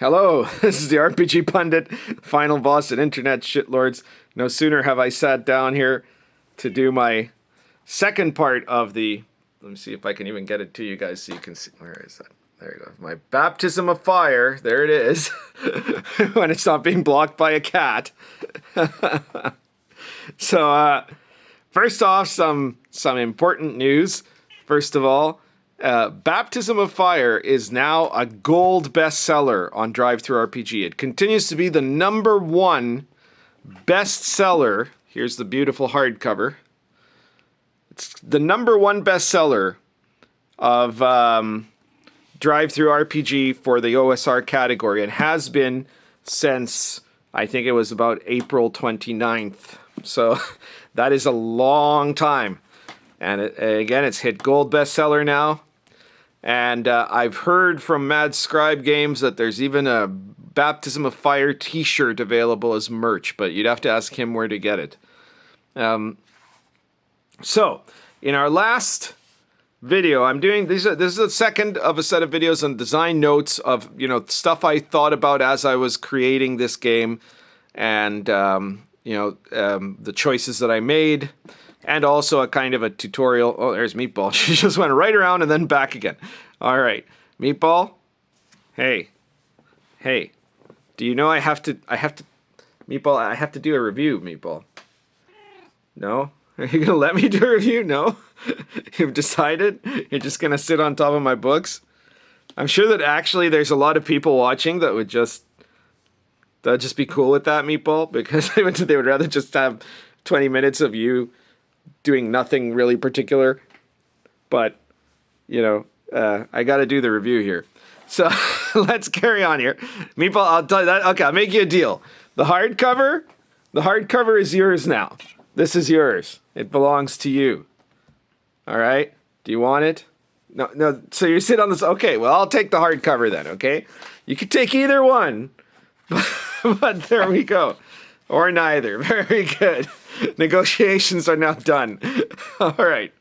Hello, this is the RPG Pundit, final boss at Internet Shitlords. No sooner have I sat down here to do my second part of the... Let me see if I can even get it to you guys so you can see. Where is that? There you go. My baptism of fire. There it is. When it's not being blocked by a cat. So, first off, some important news. First of all, Baptism of Fire is now a gold bestseller on DriveThruRPG. It continues to be the #1 bestseller. Here's the beautiful hardcover. It's the #1 bestseller of DriveThruRPG for the OSR category. It has been since, I think it was about April 29th. So that is a long time. And again, it's hit gold bestseller now. And I've heard from Mad Scribe Games that there's even a Baptism of Fire t-shirt available as merch, but you'd have to ask him where to get it. So, in our last video, I'm doing this is the second of a set of videos on design notes of, stuff I thought about as I was creating this game, and the choices that I made. And also a kind of a tutorial. Oh, there's Meatball. She just went right around and then back again. All right. Meatball? Hey. Do you know I have to... Meatball, I have to do a review, Meatball. No? Are you going to let me do a review? No? You've decided? You're just going to sit on top of my books? I'm sure that actually there's a lot of people watching that would just... That'd just be cool with that, Meatball. Because they would rather just have 20 minutes of you doing nothing really particular, but I got to do the review here. So let's carry on here. Meatball, I'll tell you that. Okay, I'll make you a deal. The hardcover is yours now. This is yours. It belongs to you. All right. Do you want it? No. So you sit on this. Okay. Well, I'll take the hardcover then. Okay. You could take either one, but there we go. Or neither. Very good. Negotiations are now done. All right.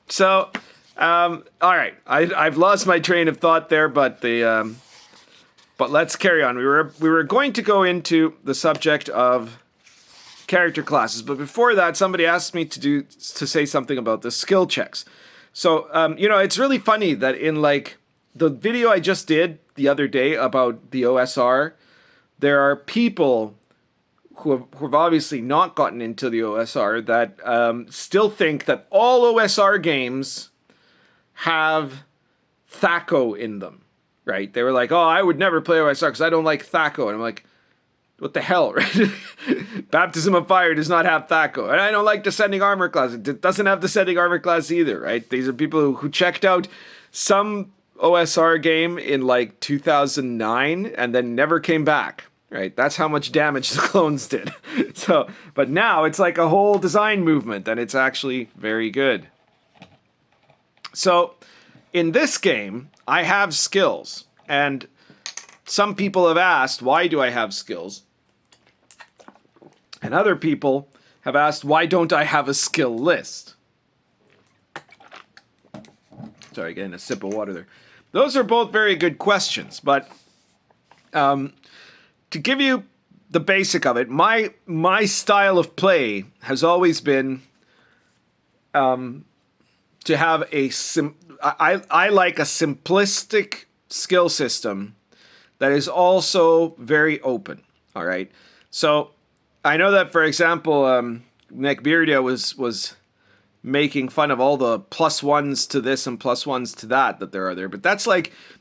So, all right. I've lost my train of thought there, but but let's carry on. We were going to go into the subject of character classes, but before that, somebody asked me to say something about the skill checks. So, it's really funny that in the video I just did the other day about the OSR, there are people who have obviously not gotten into the OSR that still think that all OSR games have THAC0 in them, right? They were like, oh, I would never play OSR because I don't like THAC0. And I'm like, what the hell, right? Baptism of Fire does not have THAC0. And I don't like Descending Armor Class. It doesn't have Descending Armor Class either, right? These are people who checked out some OSR game in 2009 and then never came back. Right, that's how much damage the clones did. So, but now it's like a whole design movement, and it's actually very good. So, in this game, I have skills, and some people have asked, why do I have skills? And other people have asked, why don't I have a skill list? Sorry, getting a sip of water there. Those are both very good questions, but to give you the basic of it, my style of play has always been to have I like a simplistic skill system that is also very open. All right, so I know that, for example, Nick Beardia was making fun of all the +1s to this and +1s to that there are there, but that's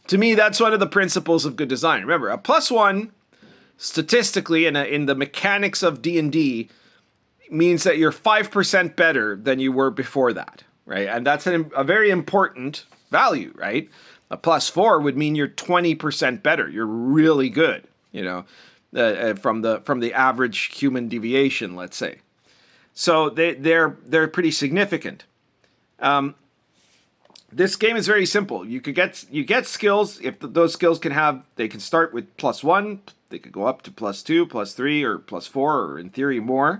to me, that's one of the principles of good design. Remember, a +1 statistically in the mechanics of D&D means that you're 5% better than you were before that, right? And that's a very important value, right? A +4 would mean you're 20% better. You're really good, from the average human deviation, let's say. So they're pretty significant. This game is very simple. You get skills. If those skills they can start with +1. They could go up to +2, +3, or +4, or in theory more.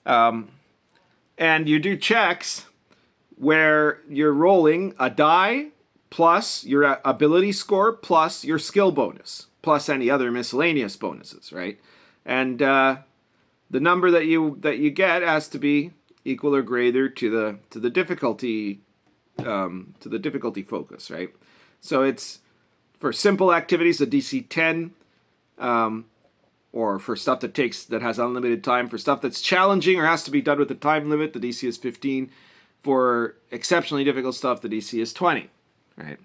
And you do checks where you're rolling a die plus your ability score plus your skill bonus plus any other miscellaneous bonuses, right? And the number that you get has to be equal or greater to the difficulty focus, right? So it's for simple activities, a DC 10, or for stuff that has unlimited time. For stuff that's challenging or has to be done with a time limit, the DC is 15. For exceptionally difficult stuff, the DC is 20, right?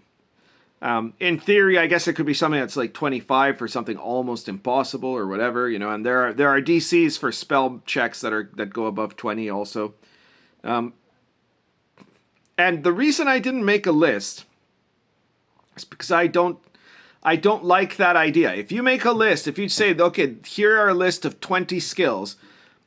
In theory, I guess it could be something that's like 25 for something almost impossible or whatever, you know. And there are DCs for spell checks that go above 20 also. And the reason I didn't make a list is because I don't like that idea. If you make a list, if you say, okay, here are a list of 20 skills,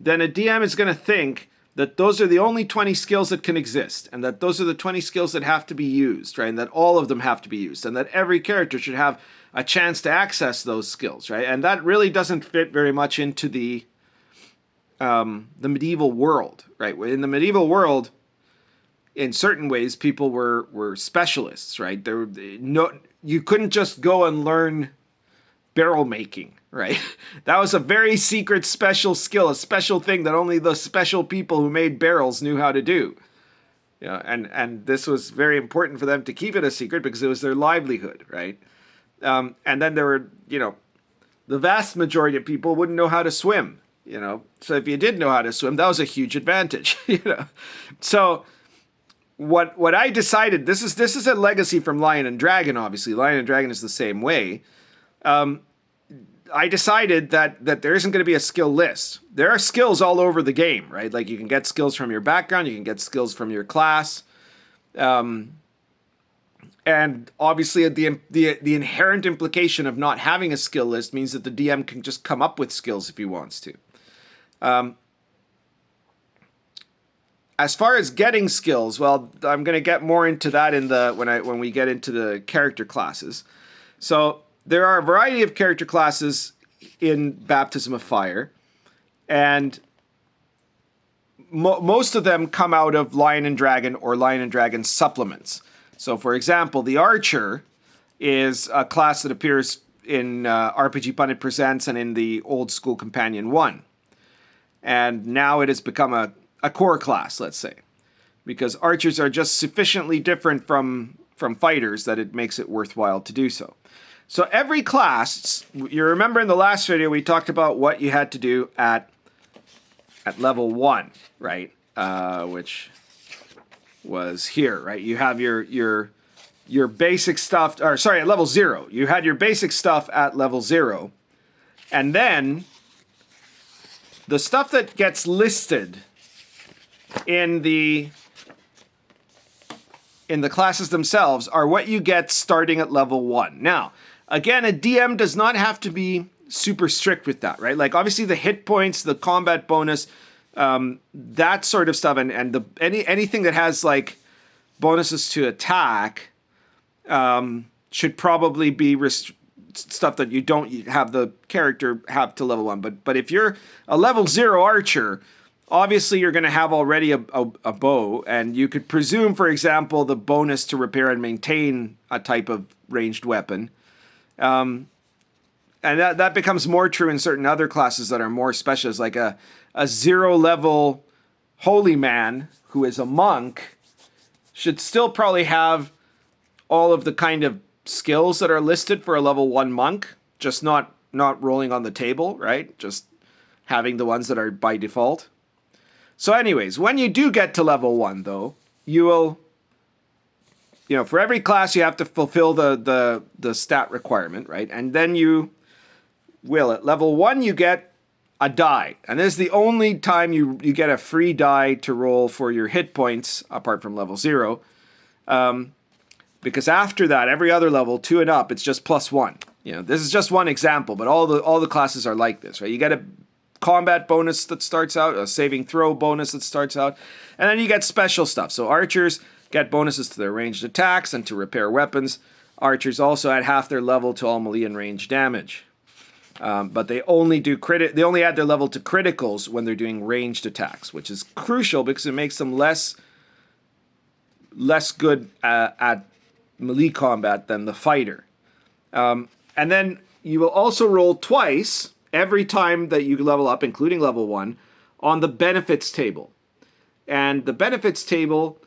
then a DM is going to think that those are the only 20 skills that can exist, and that those are the 20 skills that have to be used, right? And that all of them have to be used, and that every character should have a chance to access those skills, right? And that really doesn't fit very much into the medieval world, right? In the medieval world, in certain ways, people were specialists, right? You couldn't just go and learn barrel making, right? That was a very secret special skill, a special thing that only the special people who made barrels knew how to do. Yeah, and this was very important for them to keep it a secret because it was their livelihood, right? And then there were, you know, the vast majority of people wouldn't know how to swim, you know. So if you did know how to swim, that was a huge advantage, you know. So what I decided, this is a legacy from Lion and Dragon, obviously. Lion and Dragon is the same way. I decided that there isn't going to be a skill list. There are skills all over the game, right? Like you can get skills from your background, you can get skills from your class. And obviously the inherent implication of not having a skill list means that the DM can just come up with skills if he wants to. As far as getting skills, well, I'm going to get more into that when we get into the character classes. So there are a variety of character classes in Baptism of Fire, and most of them come out of Lion and Dragon or Lion and Dragon supplements. So, for example, the Archer is a class that appears in RPG Pundit Presents and in the Old School Companion 1. And now it has become a core class, let's say, because archers are just sufficiently different from fighters that it makes it worthwhile to do so. So every class, you remember in the last video we talked about what you had to do at level 1, right? Which was here, right? You have your basic stuff, or sorry, at level 0. You had your basic stuff at level 0, and then the stuff that gets listed in the classes themselves are what you get starting at level 1. Now, again, a DM does not have to be super strict with that, right? Like, obviously, the hit points, the combat bonus, that sort of stuff, and anything that has, like, bonuses to attack should probably be stuff that you don't have the character have to level 1. But if you're a level 0 archer, obviously you're going to have already a bow, and you could presume, for example, the bonus to repair and maintain a type of ranged weapon. And that becomes more true in certain other classes that are more specialist, like a 0 level holy man who is a monk should still probably have all of the kind of skills that are listed for a level 1 monk, just not rolling on the table, right? Just having the ones that are by default. So anyways, when you do get to level 1, though, you will, you know, for every class you have to fulfill the stat requirement, right? And then you will, at level 1, you get a die. And this is the only time you get a free die to roll for your hit points, apart from level 0. Because after that, every other level, 2 and up, it's just +1. You know, this is just one example, but all the classes are like this, right? You get a combat bonus that starts out, a saving throw bonus that starts out, and then you get special stuff. So archers get bonuses to their ranged attacks and to repair weapons. Archers also add half their level to all melee and range damage. But they only add their level to criticals when they're doing ranged attacks, which is crucial because it makes them less good at melee combat than the fighter. And then you will also roll twice every time that you level up, including level 1, on the benefits table. And the benefits table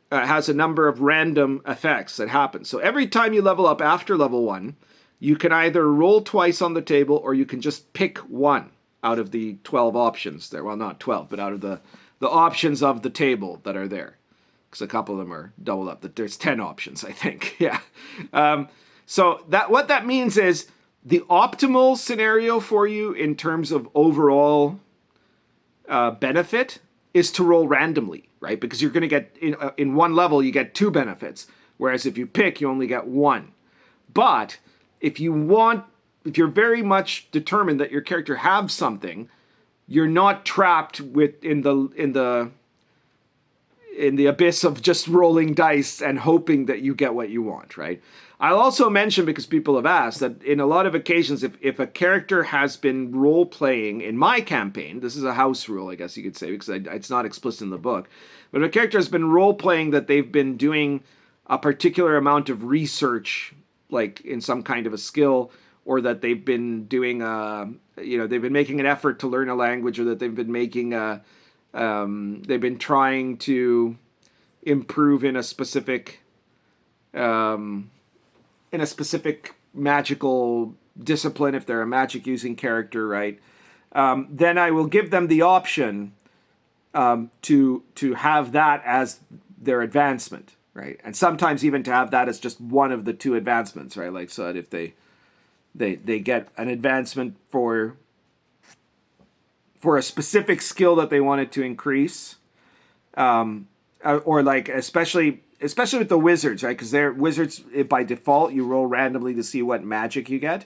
has a number of random effects that happen. So every time you level up after level 1, you can either roll twice on the table or you can just pick one out of the 12 options there. Well, not 12, but out of the options of the table that are there. Because a couple of them are doubled up. There's 10 options, I think. Yeah. So what that means is the optimal scenario for you in terms of overall benefit is to roll randomly, right? Because you're going to get, in one level, you get 2 benefits. Whereas if you pick, you only get 1. But if you're very much determined that your character have something, you're not trapped in the abyss of just rolling dice and hoping that you get what you want, right? I'll also mention, because people have asked, that in a lot of occasions, if a character has been role-playing, in my campaign, this is a house rule, I guess you could say, because it's not explicit in the book, but if a character has been role-playing that they've been doing a particular amount of research, like in some kind of a skill, or that they've been doing, they've been making an effort to learn a language, or that they've been making they've been trying to improve in a specific magical discipline, if they're a magic using character, right? Then I will give them the option to have that as their advancement, right? And sometimes even to have that as just one of the 2 advancements, right? Like, so that if they get an advancement for a specific skill that they wanted to increase, or like especially with the wizards, right? Because they're wizards, by default, you roll randomly to see what magic you get.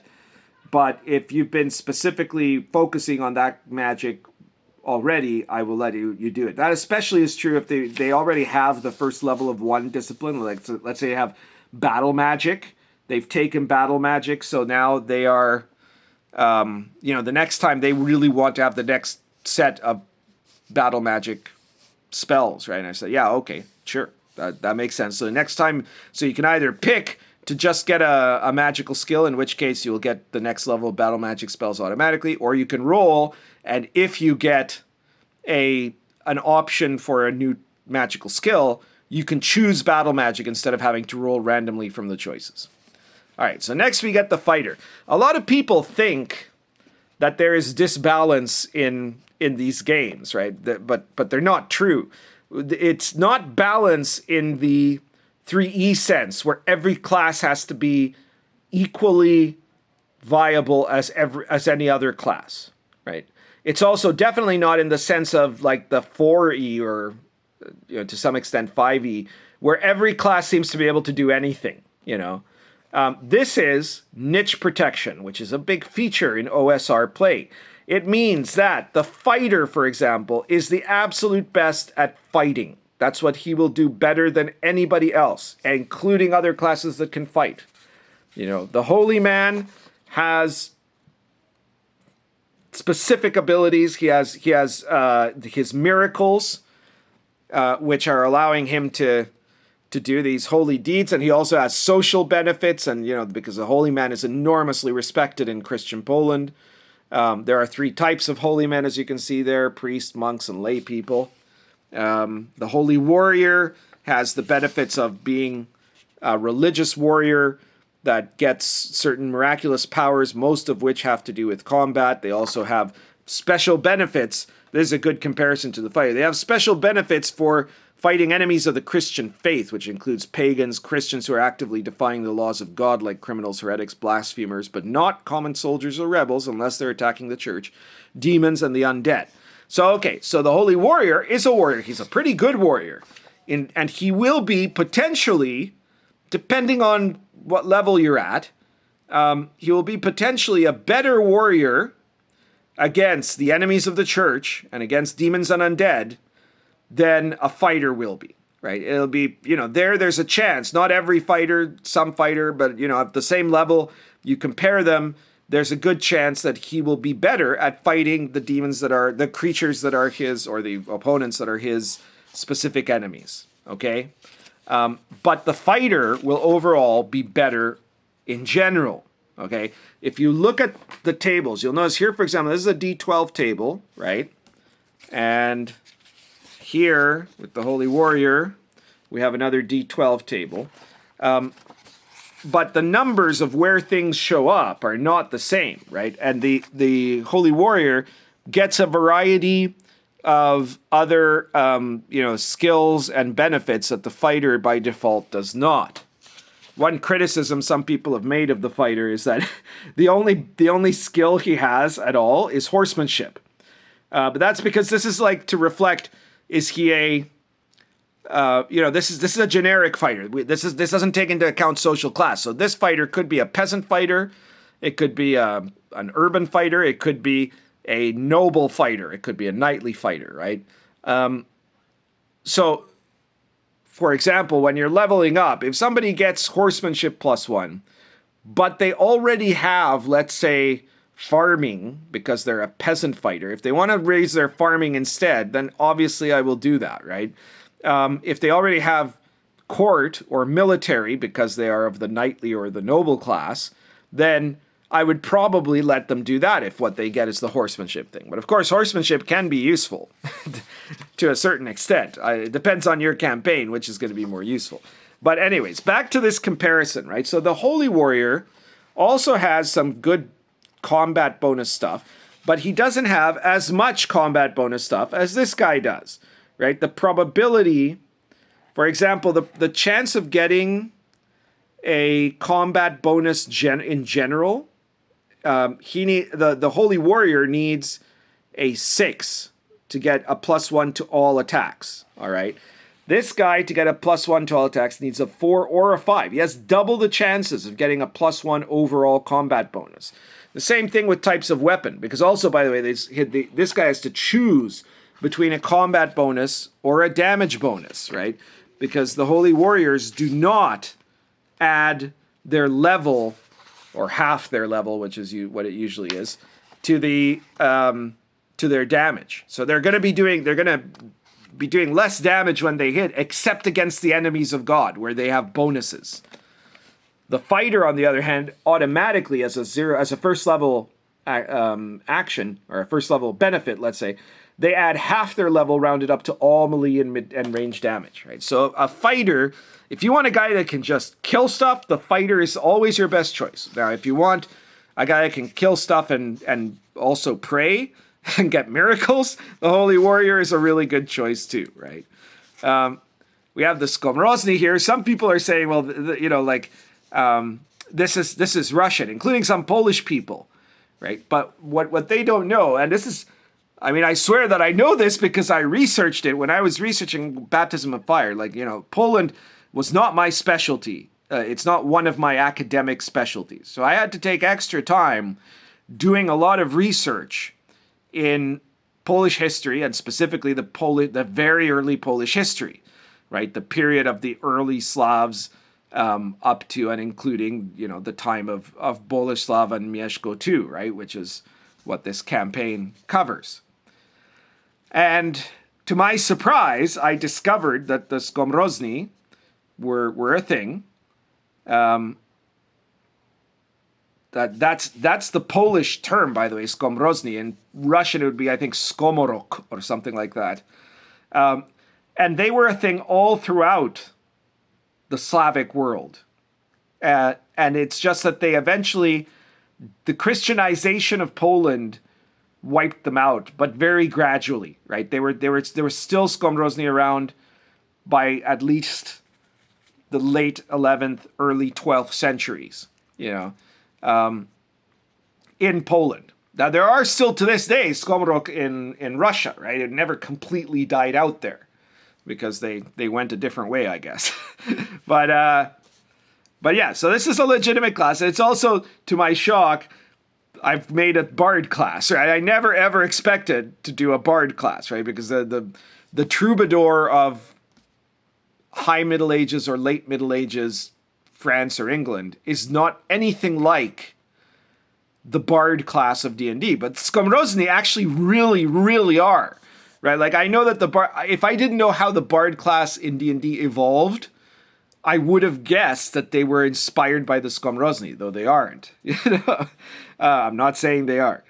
But if you've been specifically focusing on that magic already, I will let you do it. That especially is true if they already have the first level of one discipline. Like, so let's say they have battle magic. They've taken battle magic, so now they are, the next time they really want to have the next set of battle magic spells, right? And I said, yeah, okay, sure. That makes sense. So the next time, so you can either pick to just get a magical skill, in which case you'll get the next level of battle magic spells automatically, or you can roll, and if you get an option for a new magical skill, you can choose battle magic instead of having to roll randomly from the choices. All right, so next we get the fighter. A lot of people think that there is disbalance in these games, right? But they're not true. It's not balance in the 3E sense, where every class has to be equally viable as any other class, right? It's also definitely not in the sense of like the 4E or to some extent 5E, where every class seems to be able to do anything, This is niche protection, which is a big feature in OSR play. It means that the fighter, for example, is the absolute best at fighting. That's what he will do better than anybody else, including other classes that can fight. The holy man has specific abilities. He has his miracles, which are allowing him to do these holy deeds, and he also has social benefits, and because the holy man is enormously respected in Christian Poland. There are 3 types of holy men, as you can see there: priests, monks, and lay people. The holy warrior has the benefits of being a religious warrior that gets certain miraculous powers, most of which have to do with combat. They also have special benefits. This is a good comparison to the fighter. They have special benefits for fighting enemies of the Christian faith, which includes pagans, Christians who are actively defying the laws of God, like criminals, heretics, blasphemers, but not common soldiers or rebels unless they're attacking the church, demons, and the undead. So the holy warrior is a warrior. He's a pretty good warrior. And he will be potentially, depending on what level you're at, he will be potentially a better warrior against the enemies of the church and against demons and undead than a fighter will be, right? It'll be, there's a chance. Not every fighter, some fighter, but, at the same level, you compare them, there's a good chance that he will be better at fighting the demons that are, the creatures that are his, or the opponents that are his specific enemies, okay? But the fighter will overall be better in general, Okay, if you look at the tables, you'll notice here, for example, this is a D12 table, right? And here, with the Holy Warrior, we have another D12 table. But the numbers of where things show up are not the same, right? And the Holy Warrior gets a variety of other, skills and benefits that the fighter by default does not. One criticism some people have made of the fighter is that the only skill he has at all is horsemanship. But that's because this is like to reflect, is he a, this is a generic fighter. This doesn't take into account social class. So this fighter could be a peasant fighter. It could be an urban fighter. It could be a noble fighter. It could be a knightly fighter, right? So, for example, when you're leveling up, if somebody gets horsemanship +1, but they already have, let's say, farming because they're a peasant fighter, if they want to raise their farming instead, then obviously I will do that, right? If they already have court or military because they are of the knightly or the noble class, then I would probably let them do that if what they get is the horsemanship thing. But of course, horsemanship can be useful to a certain extent. It depends on your campaign, which is going to be more useful. But anyways, back to this comparison, right? So the Holy Warrior also has some good combat bonus stuff, but he doesn't have as much combat bonus stuff as this guy does, right? The probability, for example, the chance of getting a combat bonus in general, the Holy Warrior needs a 6 to get a +1 to all attacks. All right. This guy, to get a +1 to all attacks, needs a 4 or a 5. He has double the chances of getting a +1 overall combat bonus. The same thing with types of weapon, because also, by the way, this guy has to choose between a combat bonus or a damage bonus, right? Because the Holy Warriors do not add their level, or half their level, which is what it usually is, to their damage. So they're going to be doing less damage when they hit, except against the enemies of God, where they have bonuses. The fighter, on the other hand, automatically as a first level action, or a first level benefit, let's say, they add half their level rounded up to all melee and mid and range damage, right? So a fighter, if you want a guy that can just kill stuff, the fighter is always your best choice. Now, if you want a guy that can kill stuff and also pray and get miracles, the Holy Warrior is a really good choice too, right? We have the Skomrozny here. Some people are saying, well, this is Russian, including some Polish people, right? But what they don't know, and this is, I mean, I swear that I know this because I researched it when I was researching Baptism of Fire. Poland was not my specialty. It's not one of my academic specialties. So I had to take extra time doing a lot of research in Polish history, and specifically the very early Polish history, right? The period of the early Slavs up to and including, the time of Boleslav and Mieszko II, right? Which is what this campaign covers. And to my surprise, I discovered that the Skomrozny were a thing. That's the Polish term, by the way, Skomrozny. In Russian, it would be, I think, Skomorok or something like that. And they were a thing all throughout the Slavic world. And it's just that they eventually, the Christianization of Poland wiped them out, but very gradually, right? There were still Skomrozny around by at least the late 11th, early 12th centuries, in Poland. Now, there are still to this day Skomorok in Russia, right? It never completely died out there because they went a different way, I guess. But yeah, so this is a legitimate class. It's also, to my shock, I've made a bard class, right? I never ever expected to do a bard class, right? Because the troubadour of high Middle Ages or late Middle Ages France or England is not anything like the bard class of D&D, but Skomrozny actually really, really are, right? Like, I know that if I didn't know how the bard class in D&D evolved, I would have guessed that they were inspired by the Skomrozni, though they aren't. I'm not saying they are.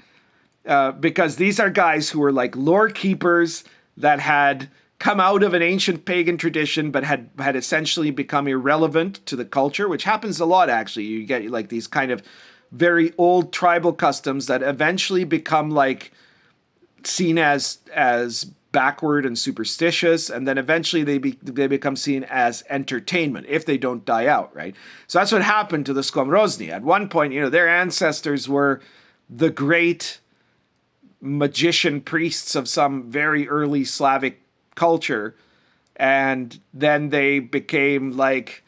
Because these are guys who were like lore keepers that had come out of an ancient pagan tradition, but had essentially become irrelevant to the culture, which happens a lot, actually. You get like these kind of very old tribal customs that eventually become like seen as backward and superstitious, and then eventually they become seen as entertainment if they don't die out, right? So that's what happened to the Skomrozni. At one point, their ancestors were the great magician priests of some very early Slavic culture, and then they became like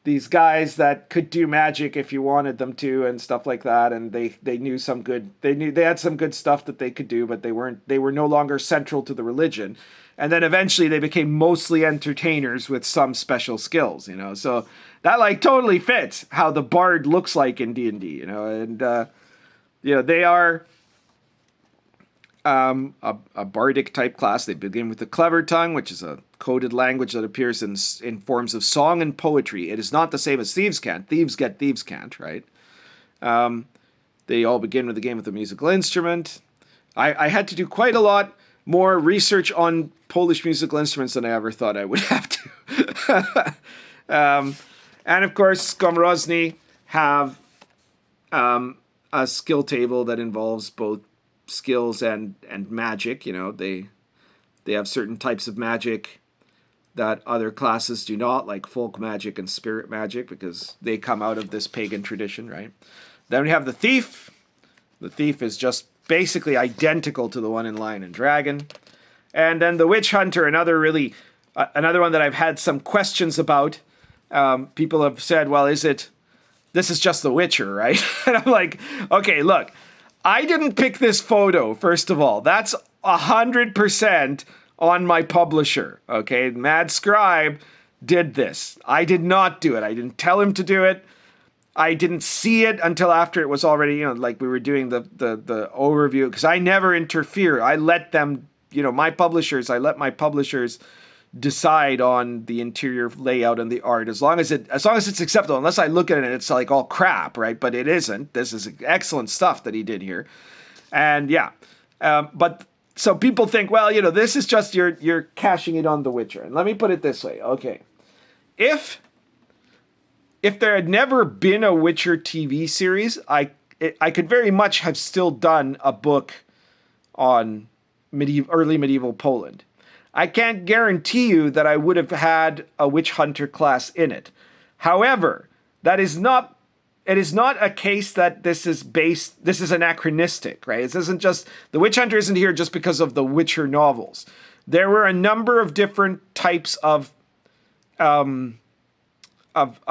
these guys that could do magic if you wanted them to and stuff like that, and they had some good stuff that they could do, but they were no longer central to the religion. And then eventually they became mostly entertainers with some special skills, so that like totally fits how the bard looks like in D&D, and they are a bardic type class. They begin with the clever tongue, which is a coded language that appears in forms of song and poetry. It is not the same as Thieves' Cant. Thieves get Thieves' Cant, right? They all begin with the game with a musical instrument. I had to do quite a lot more research on Polish musical instruments than I ever thought I would have to. And of course, Skomrozni have a skill table that involves both skills and magic. They have certain types of magic that other classes do not, like folk magic and spirit magic, because they come out of this pagan tradition, right? Then we have the thief. The thief is just basically identical to the one in Lion and Dragon. And then the witch hunter, another one that I've had some questions about. People have said, well, this is just The Witcher, right? And I'm like, okay, look, I didn't pick this photo, first of all. That's 100% on my publisher, okay? Mad Scribe did this. I did not do it. I didn't tell him to do it. I didn't see it until after it was already, like we were doing the overview, because I never interfere. I let them, I let my publishers decide on the interior layout and the art, as long as it's acceptable, unless I look at it and it's like all crap, right? But it isn't. This is excellent stuff that he did here. And yeah, but so people think, well, this is just you're cashing it on The Witcher. And let me put it this way. Okay. If there had never been a Witcher TV series, I could very much have still done a book on early medieval Poland. I can't guarantee you that I would have had a witch hunter class in it. However, it is not a case that this is anachronistic, right? This isn't just, the witch hunter isn't here just because of the Witcher novels. There were a number of different types of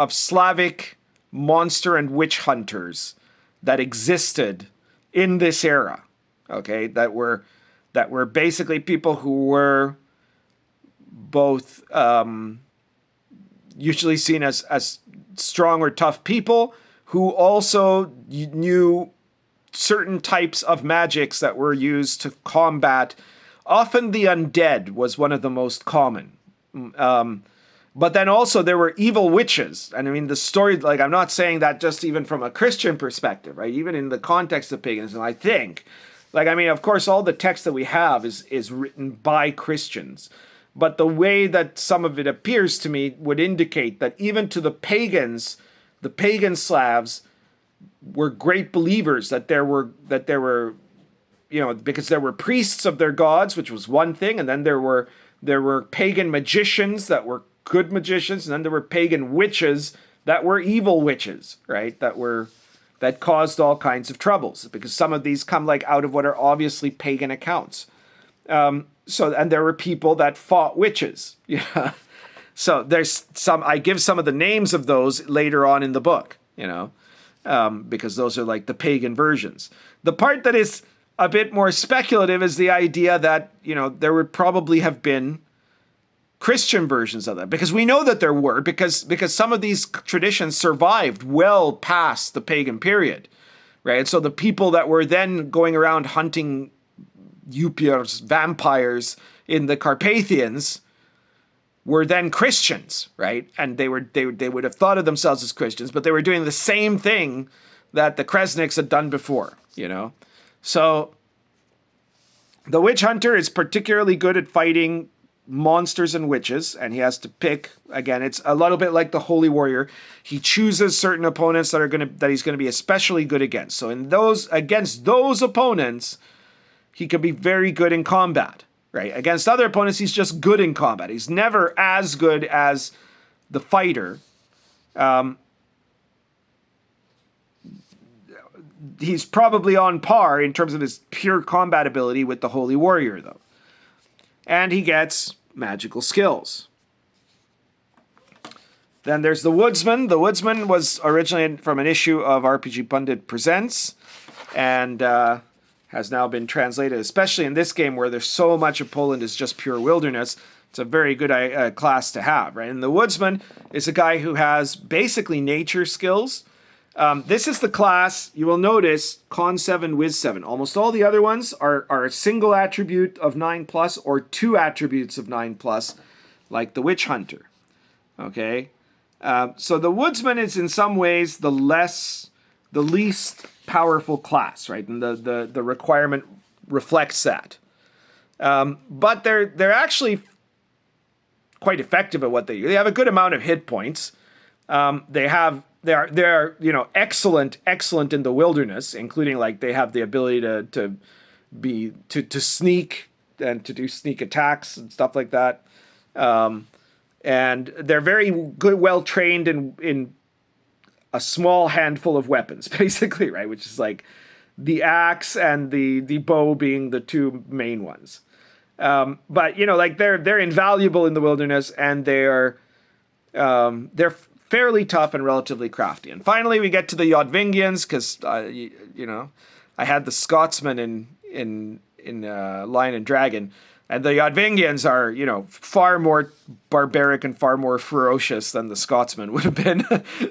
Slavic monster and witch hunters that existed in this era, okay? That were basically people who were both usually seen as strong or tough people, who also knew certain types of magics that were used to combat. Often the undead was one of the most common. But then also there were evil witches. And I mean, the story, like, I'm not saying that just even from a Christian perspective, right? Even in the context of paganism, I think. Like, I mean, of course, all the text that we have is written by Christians. But the way that some of it appears to me would indicate that even to the pagans, the pagan Slavs were great believers that there were, because there were priests of their gods, which was one thing, and then there were pagan magicians that were good magicians, and then there were pagan witches that were evil witches, right? That caused all kinds of troubles, because some of these come like out of what are obviously pagan accounts. And there were people that fought witches. Yeah. So I give some of the names of those later on in the book, because those are like the pagan versions. The part that is a bit more speculative is the idea that, there would probably have been Christian versions of that, because we know that there were, because some of these traditions survived well past the pagan period, right? And so the people that were then going around hunting Upiors, vampires in the Carpathians, were then Christians, right? And they would have thought of themselves as Christians, but they were doing the same thing that the Kresniks had done before, you know? So the witch hunter is particularly good at fighting monsters and witches, and he has to pick, again, it's a little bit like the holy warrior. He chooses certain opponents that he's going to be especially good against. So against those opponents, he can be very good in combat, right? Against other opponents, he's just good in combat. He's never as good as the fighter. He's probably on par in terms of his pure combat ability with the holy warrior, though. And he gets magical skills. Then there's the Woodsman. The Woodsman was originally from an issue of RPG Pundit Presents, and has now been translated, especially in this game where there's so much of Poland is just pure wilderness. It's a very good class to have, right? And the Woodsman is a guy who has basically nature skills. This is the class, you will notice, Con 7, Wiz 7. Almost all the other ones are a single attribute of 9+, or 2 attributes of 9+, like the Witch Hunter. Okay? So the Woodsman is in some ways the least powerful class, right? And the requirement reflects that. But they're actually quite effective at what they do. They have a good amount of hit points. They're excellent in the wilderness, including like they have the ability to sneak and to do sneak attacks and stuff like that. And they're very good, well trained in a small handful of weapons, basically, right? Which is like the axe and the bow being the two main ones. But like they're invaluable in the wilderness, and they're fairly tough and relatively crafty. And finally, we get to the Yotvingians, because I had the Scotsman in Lion and Dragon, and the Yotvingians are far more barbaric and far more ferocious than the Scotsman would have been.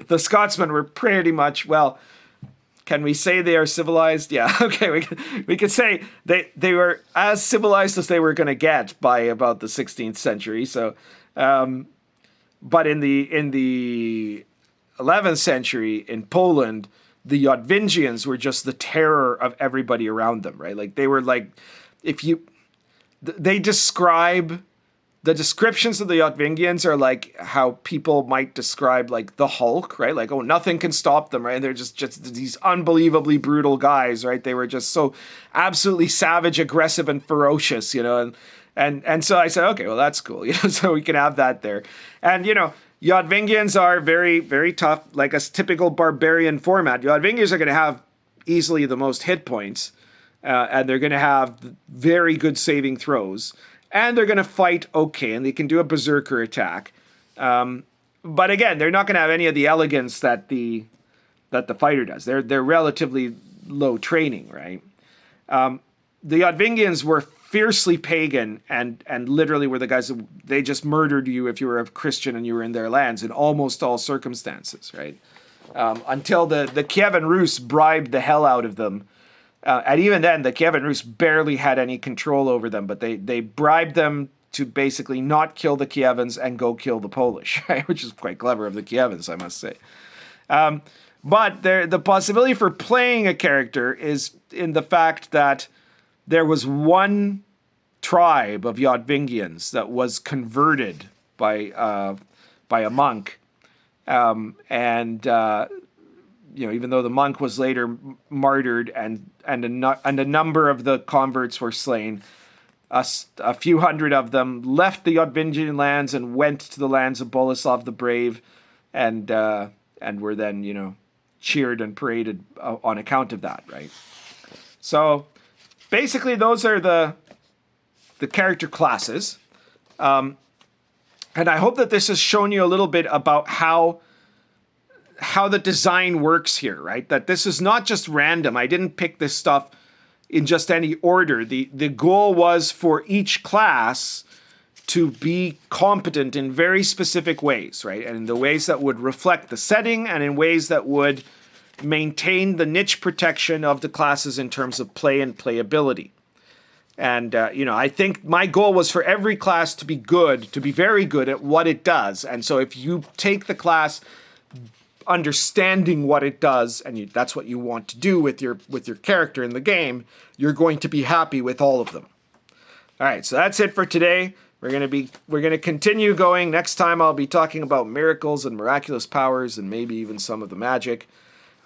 The Scotsmen were pretty much, well, can we say they are civilized? Yeah, okay, we could say they were as civilized as they were going to get by about the 16th century. So. But in the 11th century in Poland, the Yotvingians were just the terror of everybody around them, right? Like they were like, they describe, the descriptions of the Yotvingians are like how people might describe like the Hulk, right? Like, oh, nothing can stop them, right? And they're just these unbelievably brutal guys, right? They were just so absolutely savage, aggressive, and ferocious, And so I said, okay, well, that's cool. So we can have that there. And, Yotvingians are very, very tough, like a typical barbarian format. Yotvingians are going to have easily the most hit points, and they're going to have very good saving throws, and they're going to fight okay, and they can do a berserker attack. But again, they're not going to have any of the elegance that the fighter does. They're relatively low training, right? The Yotvingians were fiercely pagan and literally were the guys that they just murdered you if you were a Christian and you were in their lands in almost all circumstances, right? Until the Kievan Rus bribed the hell out of them. And even then, the Kievan Rus barely had any control over them, but they bribed them to basically not kill the Kievans and go kill the Polish, right? Which is quite clever of the Kievans, I must say. But the possibility for playing a character is in the fact that there was one tribe of Yotvingians that was converted by a monk, even though the monk was later martyred and a number of the converts were slain, a few hundred of them left the Yotvingian lands and went to the lands of Boleslav the Brave, and were then cheered and paraded on account of that, right? So. Basically, those are the character classes. And I hope that this has shown you a little bit about how the design works here, right? That this is not just random. I didn't pick this stuff in just any order. The goal was for each class to be competent in very specific ways, right? And in the ways that would reflect the setting and in ways that would maintain the niche protection of the classes in terms of play and playability. And, you know, I think my goal was for every class to be good, to be very good at what it does. And so if you take the class understanding what it does, and that's what you want to do with your character in the game, you're going to be happy with all of them. All right, so that's it for today. We're gonna continue going. Next time I'll be talking about miracles and miraculous powers and maybe even some of the magic.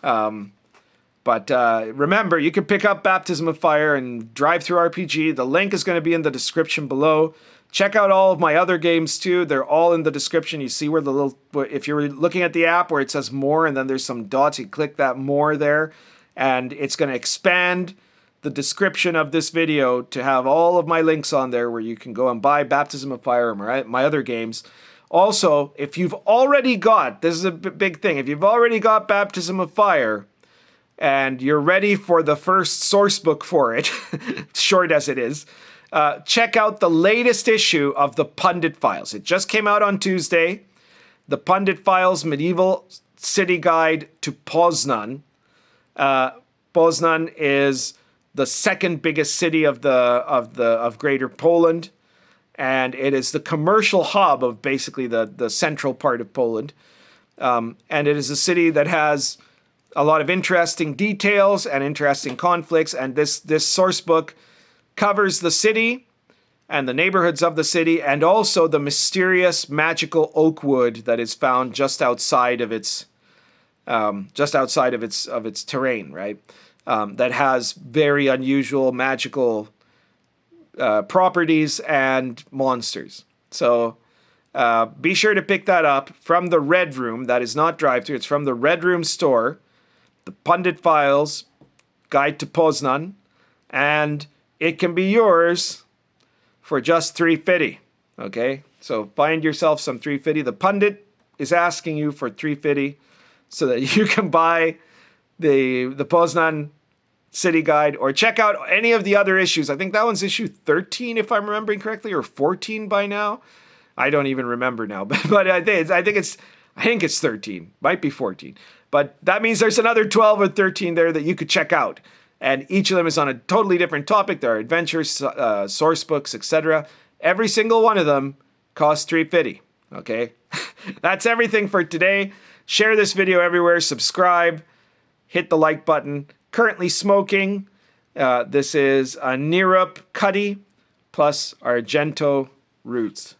But remember, you can pick up Baptism of Fire and Drive Through RPG. The link is going to be in the description below. Check out all of my other games too. They're all in the description. You see where the little, if you're looking at the app where it says more and then there's some dots, you click that more there and it's going to expand the description of this video to have all of my links on there where you can go and buy Baptism of Fire or my other games. Also, if you've already got, this is a big thing, if you've already got Baptism of Fire and you're ready for the first source book for it, short as it is, check out the latest issue of the Pundit Files. It just came out on Tuesday. The Pundit Files Medieval City Guide to Poznan. Poznan is the second biggest city of Greater Poland, and it is the commercial hub of basically the central part of Poland. And it is a city that has a lot of interesting details and interesting conflicts, and this source book covers the city and the neighborhoods of the city, and also the mysterious magical oak wood that is found just outside of its terrain, right? That has very unusual magical properties and monsters. So be sure to pick that up from the Red Room. That is not drive-thru. It's from the Red Room store. The Pundit Files Guide to Poznan, and it can be yours for just $3.50. Okay, so find yourself some $3.50. The Pundit is asking you for $3.50 so that you can buy the Poznan City Guide, or check out any of the other issues. I think that one's issue 13, if I'm remembering correctly, or 14 by now. I don't even remember now, but I think it's 13. Might be 14. But that means there's another 12 or 13 there that you could check out. And each of them is on a totally different topic. There are adventures, source books, etc. Every single one of them costs $3.50. Okay? That's everything for today. Share this video everywhere. Subscribe. Hit the like button. Currently smoking. This is a Nirup Cuddy plus Argento Roots.